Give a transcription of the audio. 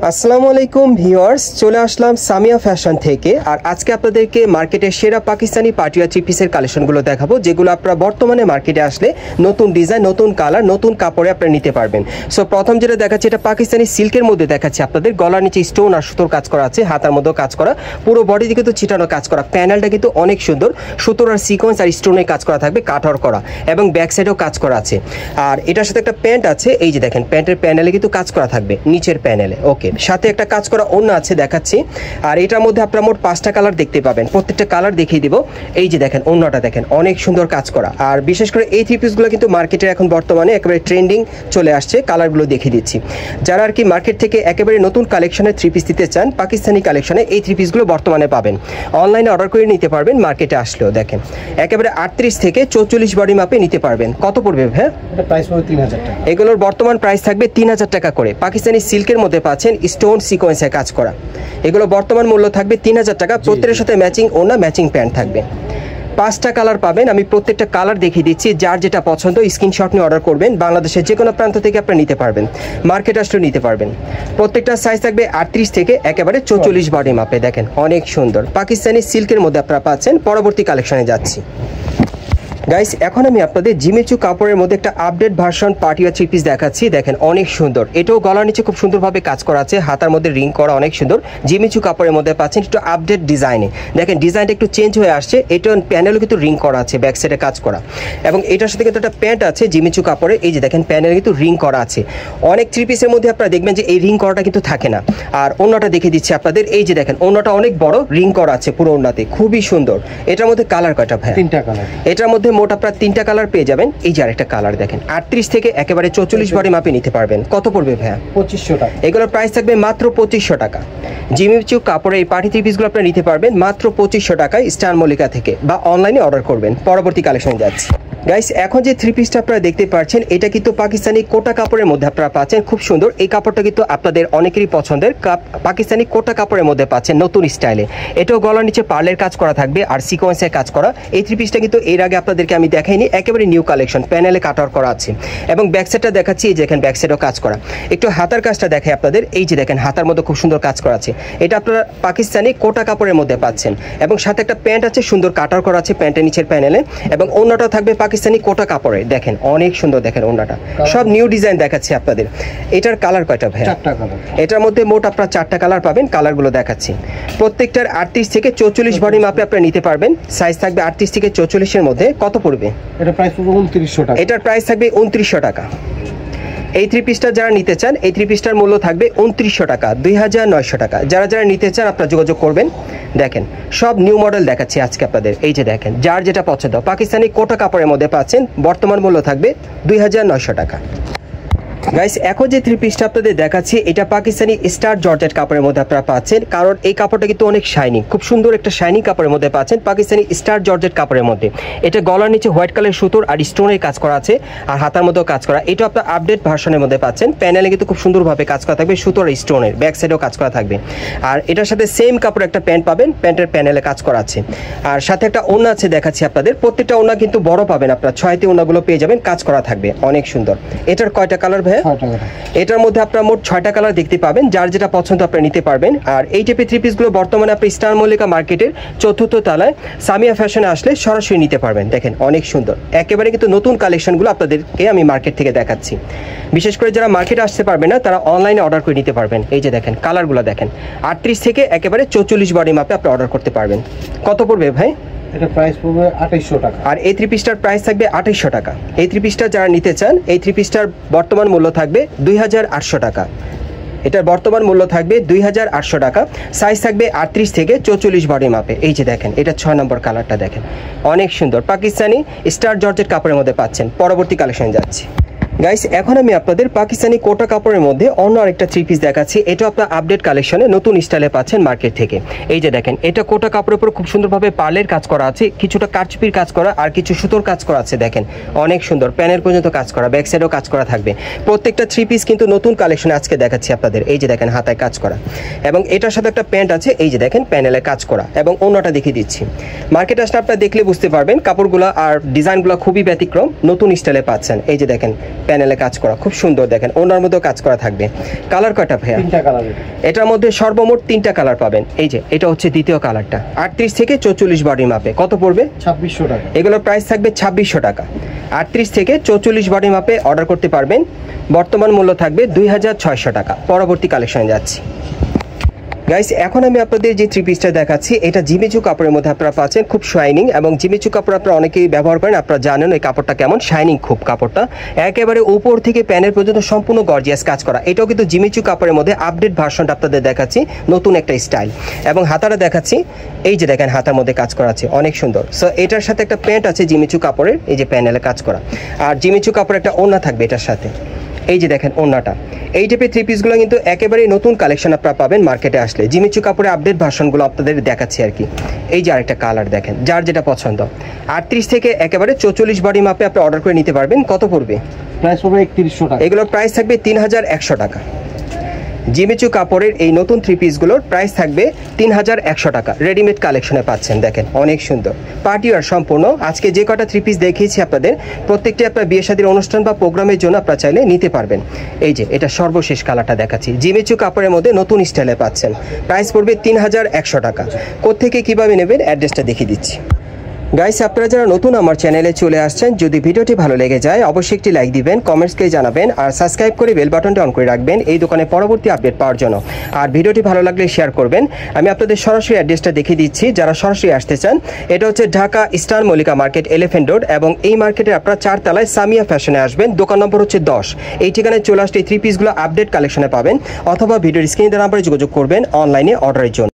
আসসালামু আলাইকুম ভিউয়ার্স, চলে আসলাম সামিয়া ফ্যাশন থেকে। আর আজকে আপনাদেরকে মার্কেটের সেরা পাকিস্তানি পার্টিয়া থ্রি পিসের কালেকশনগুলো দেখাবো, যেগুলো আপনারা বর্তমানে মার্কেটে আসলে নতুন ডিজাইন, নতুন কালার, নতুন কাপড়ে আপনারা নিতে পারবেন। সো প্রথম যেটা দেখাচ্ছি, এটা পাকিস্তানি সিল্কের মধ্যে দেখাচ্ছি আপনাদের। গলার নিচে স্টোন আর সুতোর কাজ করা আছে, হাতার মধ্যেও কাজ করা, পুরো বডি দিকে তো ছিটানো কাজ করা। প্যানেলটা কিন্তু অনেক সুন্দর, সুতোর আর সিকোয়েন্স আর স্টোনের কাজ করা থাকবে, কাটওয়ার করা, এবং ব্যাক সাইডেও কাজ করা আছে। আর এটার সাথে একটা প্যান্ট আছে, এই যে দেখেন প্যান্টের প্যানেলে কিন্তু কাজ করা থাকবে নিচের প্যানেলে। ওকে, সাথে একটা কাজ করা ওড়না আছে দেখাচ্ছি। আর এটার মধ্যে আপনারা মোট 5টা কালার দেখতে পাবেন, প্রত্যেকটা কালার দেখিয়ে দিব। এই যে দেখেন ওড়নাটা দেখেন, অনেক সুন্দর কাজ করা। আর বিশেষ করে এই থ্রি পিসগুলো কিন্তু মার্কেটে এখন বর্তমানে একেবারে ট্রেন্ডিং চলে আসছে। কালারগুলো দেখিয়ে দিচ্ছি। যারা আর কি মার্কেট থেকে একেবারে নতুন কালেকশনের থ্রি পিস দিতে চান, পাকিস্তানি কালেকশনে এই থ্রি পিসগুলো বর্তমানে পাবেন। অনলাইনে অর্ডার করে নিতে পারবেন, মার্কেটে আসলেও দেখেন একেবারে 38 থেকে 44 বডি মাপে নিতে পারবেন। কত পড়বে ভাই? এটা প্রাইস পড়বে 3000 টাকা। এগুলোর বর্তমান প্রাইস থাকবে 3000 টাকা করে। পাকিস্তানি সিল্কের মধ্যে পাচ্ছেন, স্টোন সিকোয়েন্সে কাজ করা। এগুলো বর্তমান মূল্য থাকবে 3000 টাকা। প্রত্যেকের সাথে ম্যাচিং ওড়না, ম্যাচিং প্যান্ট থাকবে। 5টা কালার পাবেন, আমি প্রত্যেকটা কালার দেখিয়ে দিচ্ছি। যার যেটা পছন্দ স্ক্রিনশট নিয়ে অর্ডার করবেন। বাংলাদেশের যে কোনো প্রান্ত থেকে আপনি নিতে পারবেন, মার্কেট আসলেও নিতে পারবেন। প্রত্যেকটা সাইজ থাকবে 38 থেকে একেবারে 44 বডি মাপে। দেখেন অনেক সুন্দর পাকিস্তানি সিল্কের মধ্যে আপনারা পাচ্ছেন। পরবর্তী কালেকশনে যাচ্ছি গাইস। এখন আমি আপনাদের জিমিচু কাপড়ের মধ্যে একটা আপডেট ভার্সন পার্টিয়া থ্রি পিস দেখাচ্ছি। দেখেন অনেক সুন্দর, এটাও গলার নিচে খুব সুন্দরভাবে কাজ করা আছে, হাতার মধ্যে রিং করা, অনেক সুন্দর। জিমিচু কাপড়ের মধ্যে পাচ্ছেন, একটু আপডেট ডিজাইনে। দেখেন ডিজাইনটা একটু চেঞ্জ হয়ে আসছে। এটা প্যানেলও কিন্তু রিং করা আছে, ব্যাক সাইডে কাজ করা। এবং এটার সাথে কিন্তু একটা প্যান্ট আছে জিমিচু কাপড়ে। এই যে দেখেন প্যানেলে কিন্তু রিং করা আছে। অনেক থ্রি পিসের মধ্যে আপনারা দেখবেন যে এই রিং করাটা কিন্তু থাকে না। আর ওড়নাটা দেখিয়ে দিচ্ছি আপনাদের। এই যে দেখেন ওড়নাটা অনেক বড়, রিং করা আছে পুরো ওড়নাতে, খুবই সুন্দর। এটার মধ্যে কালার কয়টা ভাই? 3টা কালার। এটার মধ্যে মোট আপনারা 3টা কালার পেয়ে যাবেন। এই যে আরেকটা কালার দেখেন, 38 থেকে একেবারে 44 বডি মাপে নিতে পারবেন। কত পড়বে ভাইয়া? 2500 টাকা। এগুলোর প্রাইস থাকবে মাত্র 2500 টাকা। জিমিচু কাপড়ের এই পার্টি থ্রি পিসগুলো আপনারা নিতে পারবেন মাত্র 2500 টাকায় স্টার মল্লিকা থেকে, বা অনলাইনে অর্ডার করবেন। পরবর্তী কালেকশনে যাচ্ছি গাইস। এখন যে থ্রি পিসটা আপনারা দেখতে পাচ্ছেন, এটা কিন্তু পাকিস্তানি কোটা কাপড়ের মধ্যে আপনারা পাচ্ছেন, খুব সুন্দর। এই কাপড়টা কিন্তু আপনাদের অনেকেরই পছন্দের। পাকিস্তানি কোটা কাপড়ের মধ্যে পাচ্ছেন নতুন স্টাইলে। এটাও গলার নিচে পার্লের কাজ করা থাকবে আর সিকোয়েন্সের কাজ করা। এই থ্রি পিসটা কিন্তু এর আগে আপনাদেরকে আমি দেখাইনি, একেবারে নিউ কালেকশন। প্যানেলে কাটওয়ার করা আছে এবং ব্যাক সাইডটা দেখাচ্ছি। এই যে দেখেন ব্যাক সাইডও কাজ করা। একটু হাতার কাজটা দেখাই আপনাদের। এই যে দেখেন হাতার মধ্যে খুব সুন্দর কাজ করা আছে। এটা আপনারা পাকিস্তানি কোটা কাপড়ের মধ্যে পাচ্ছেন, এবং সাথে একটা প্যান্ট আছে, সুন্দর কাটওয়ার করা আছে প্যান্টের নিচের প্যানেলে, এবং ওড়নাটাও থাকবে পাকিস্তানি কোটা কাপড়। দেখেন অনেক সুন্দর, দেখেন ওড়নাটা সব নিউ ডিজাইন দেখাচ্ছি আপনাদের। এটার কালার কয়টা ভাই? 4টা কালার। এটার মধ্যে মোট আপনারা 4টা কালার পাবেন। কালারগুলো দেখাচ্ছি। প্রত্যেকটার 38 থেকে 44 বডি মাপে আপনারা নিতে পারবেন। সাইজ থাকবে 38 থেকে 44 এর মধ্যে। কত পড়বে? এটা প্রাইস পড়বে 2900 টাকা। এটার প্রাইস থাকবে 2900 টাকা। এই থ্রি পিসটা যারা নিতে চান, এই থ্রি পিসটার মূল্য থাকবে 2900 টাকা, 2900 টাকা। যারা যারা নিতে চান আপনারা যোগাযোগ করবেন। দেখেন সব নিউ মডেল দেখাচ্ছি আজকে আপনাদের। এই যে দেখেন যার যেটা পছন্দ, পাকিস্তানি কোটা কাপড়ের মধ্যে পাচ্ছেন। বর্তমান মূল্য থাকবে 2900 টাকা। গাইস, এখন যে থ্রি পিসটা আপনাদের দেখাচ্ছি, এটা পাকিস্তানি স্টার জর্জেট কাপড়ের মধ্যে আপনারা পাচ্ছেন। কারণ এই কাপড়টা কিন্তু অনেক শাইনিং, খুব সুন্দর একটা শাইনিং কাপড়ের মধ্যে পাচ্ছেন, পাকিস্তানি স্টার জর্জেট কাপড়ের মধ্যে। এটা গলার নিচে হোয়াইট কালার সুতোর আর স্টোনের কাজ করা আছে, আর হাতার মধ্যেও কাজ করা। এটা আপনার আপডেট ভার্সনের মধ্যে পাচ্ছেন। প্যানেলে কিন্তু খুব সুন্দরভাবে কাজ করা থাকবে, সুতোর আর স্টোনের, ব্যাক সাইডেও কাজ করা থাকবে। আর এটার সাথে সেম কাপড় একটা প্যান্ট পাবেন, প্যান্টের প্যানেলে কাজ করা আছে। আর সাথে একটা ওড়না আছে দেখাচ্ছি আপনাদের। প্রত্যেকটা ওড়না কিন্তু বড় পাবেন আপনারা, 6টি ওড়নাগুলো পেয়ে যাবেন, কাজ করা থাকবে, অনেক সুন্দর। এটার কয়টা কালার ভাই? 6টা কালার। এটার মধ্যে আপনারা মোট 6টা কালার দেখতে পাবেন। যার যেটা পছন্দ আপনারা নিতে পারবেন। আর এই টাইপের থ্রি পিসগুলো বর্তমানে আপনি স্টার মল্লিকা মার্কেটের 4র্থ তলায় সামিয়া ফ্যাশনে আসলে সরাসরি নিতে পারবেন। দেখেন অনেক সুন্দর, একেবারে কিন্তু নতুন কালেকশনগুলো আপনাদেরকে আমি মার্কেট থেকে দেখাচ্ছি। বিশেষ করে যারা মার্কেটে আসতে পারবেন না, তারা অনলাইনে অর্ডার করে নিতে পারবেন। এই যে দেখেন কালারগুলো দেখেন, 38 থেকে একেবারে 44 বডি মাপে আপনি অর্ডার করতে পারবেন। কত পড়বে ভাই? এটা প্রাইস পড়বে 2800 টাকা। আর এই থ্রি পিসটার প্রাইস থাকবে 2800 টাকা। এই থ্রি পিসটা যারা নিতে চান, এই থ্রি পিসটার বর্তমান মূল্য থাকবে 2800 টাকা। এটার বর্তমান মূল্য থাকবে 2800 টাকা। সাইজ থাকবে 38 থেকে 44 বডি মাপে। এই যে দেখেন এটা 6 নম্বর কালারটা দেখেন, অনেক সুন্দর। পাকিস্তানি স্টার জর্জেট কাপড়ের মধ্যে পাচ্ছেন। পরবর্তী কালেকশনে যাচ্ছি গাইস। এখন আমি আপনাদের পাকিস্তানি কোটা কাপড়ের মধ্যে অন্য আরেকটা থ্রি পিস দেখাচ্ছি। এটা আপনার আপডেট কালেকশনে নতুন স্টাইলে পাচ্ছেন মার্কেট থেকে। এই যে দেখেন এটা কোটা কাপড়ের উপর খুব সুন্দরভাবে পার্লের কাজ করা আছে, কিছুটা কারচুপির কাজ করা আর কিছু সুতোর কাজ করা আছে। দেখেন অনেক সুন্দর, প্যানেল পর্যন্ত কাজ করা, ব্যাক সাইডেও কাজ করা থাকবে। প্রত্যেকটা থ্রি পিস কিন্তু নতুন কালেকশনে আজকে দেখাচ্ছি আপনাদের। এই যে দেখেন হাতায় কাজ করা, এবং এটার সাথে একটা প্যান্ট আছে। এই যে দেখেন প্যানেলে কাজ করা, এবং ওড়নাটা দেখিয়ে দিচ্ছি। মার্কেট আসলে আপনারা দেখলে বুঝতে পারবেন কাপড়গুলো আর ডিজাইনগুলো খুবই ব্যতিক্রম, নতুন স্টাইলে পাচ্ছেন। এই যে দেখেন প্যানেলে কাজ করা, খুব সুন্দর দেখেন, ওনার মধ্যেও কাজ করা থাকবে। কালার কয়টা ভাইয়া? 3টা কালার। এটার মধ্যে সর্বমোট 3টা কালার পাবেন। এই যে এটা হচ্ছে দ্বিতীয় কালারটা, 38 থেকে 44 বডি মাপে। কত পড়বে? 2600 টাকা। এগুলোর প্রাইস থাকবে 2600 টাকা। 38 থেকে 44 বডি মাপে অর্ডার করতে পারবেন। বর্তমান মূল্য থাকবে 2600 টাকা। পরবর্তী কালেকশনে যাচ্ছি। গাইস, এখন আমি আপনাদের যে থ্রি পিসটা দেখাচ্ছি, এটা জিমিচু কাপড়ের মধ্যে আপনারা পাচ্ছেন, খুব শাইনিং, এবং জিমিচু কাপড় আপনারা অনেকেই ব্যবহার করেন, আপনারা জানেন ওই কাপড়টা কেমন শাইনিং, খুব কাপড়টা একেবারে উপর থেকে প্যানের পর্যন্ত সম্পূর্ণ গর্জিয়াস কাজ করা। এটাও কিন্তু জিমিচু কাপড়ের মধ্যে আপডেট ভার্সনটা আপনাদের দেখাচ্ছি, নতুন একটা স্টাইল। এবং হাতাটা দেখাচ্ছি, এই যে দেখেন হাতার মধ্যে কাজ করা আছে, অনেক সুন্দর। সো এটার সাথে একটা প্যান্ট আছে জিমিচু কাপড়ের, এই যে প্যানেলে কাজ করা, আর জিমিচু কাপড়ের একটা ওড়না থাকবে এটার সাথে। এই যে দেখেন ওড়নাটা, এই টাইপের থ্রি পিসগুলো কিন্তু একেবারেই নতুন কালেকশন আপনারা পাবেন মার্কেটে আসলে। জিমিচু কাপড়ের আপডেট ভার্সনগুলো আপনাদের দেখাচ্ছি আর কি। এই যে আরেকটা কালার দেখেন, যার যেটা পছন্দ। 38 থেকে একেবারে 44 বডি মাপে আপনি অর্ডার করে নিতে পারবেন। কত পড়বে? প্রাইস পড়বে 3100 টাকা। এগুলোর প্রাইস থাকবে 3100 টাকা। জিমিচু কাপড়ের এই নতুন থ্রি পিসগুলোর প্রাইস থাকবে 3100 টাকা। রেডিমেড কালেকশনে পাচ্ছেন, দেখেন অনেক সুন্দর পার্টি ওয়্যার সম্পূর্ণ। আজকে যে কটা থ্রি পিস দেখিয়েছি আপনাদের, প্রত্যেকটি আপনার বিয়ে শাদীর অনুষ্ঠান বা প্রোগ্রামের জন্য আপনারা চাইলে নিতে পারবেন। এই যে এটা সর্বশেষ কালারটা দেখাচ্ছি, জিমিচু কাপড়ের মধ্যে নতুন স্টাইলে পাচ্ছেন। প্রাইস পড়বে 3100 টাকা। কোত্থেকে কীভাবে নেবেন অ্যাড্রেসটা দেখিয়ে দিচ্ছি। গাইস, আপনারা যারা নতুন আমার চ্যানেলে চলে আসছেন, যদি ভিডিওটি ভালো লেগে যায় অবশ্যই একটি লাইক দিবেন, কমেন্টসকে জানাবেন, আর সাবস্ক্রাইব করে বেল বাটনটা অন করে রাখবেন এই দোকানে পরবর্তী আপডেট পাওয়ার জন্য। আর ভিডিওটি ভালো লাগলে শেয়ার করবেন। আমি আপনাদের সরাসরি অ্যাড্রেসটা দেখিয়ে দিচ্ছি, যারা সরাসরি আসতে চান। এটা হচ্ছে Dhaka star Mallika market, elephant road, এবং এই মার্কেটে আপনারা 4 তলায় সামিয়া ফ্যাশনে আসবেন। দোকান নম্বর হচ্ছে 10। এই ঠিকানায় চলে আসলে এই থ্রি পিসগুলো আপডেট কালেকশনে পাবেন, অথবা ভিডিওর স্ক্রিনে নাম্বারে যোগাযোগ করবেন অনলাইনে অর্ডারের জন্য।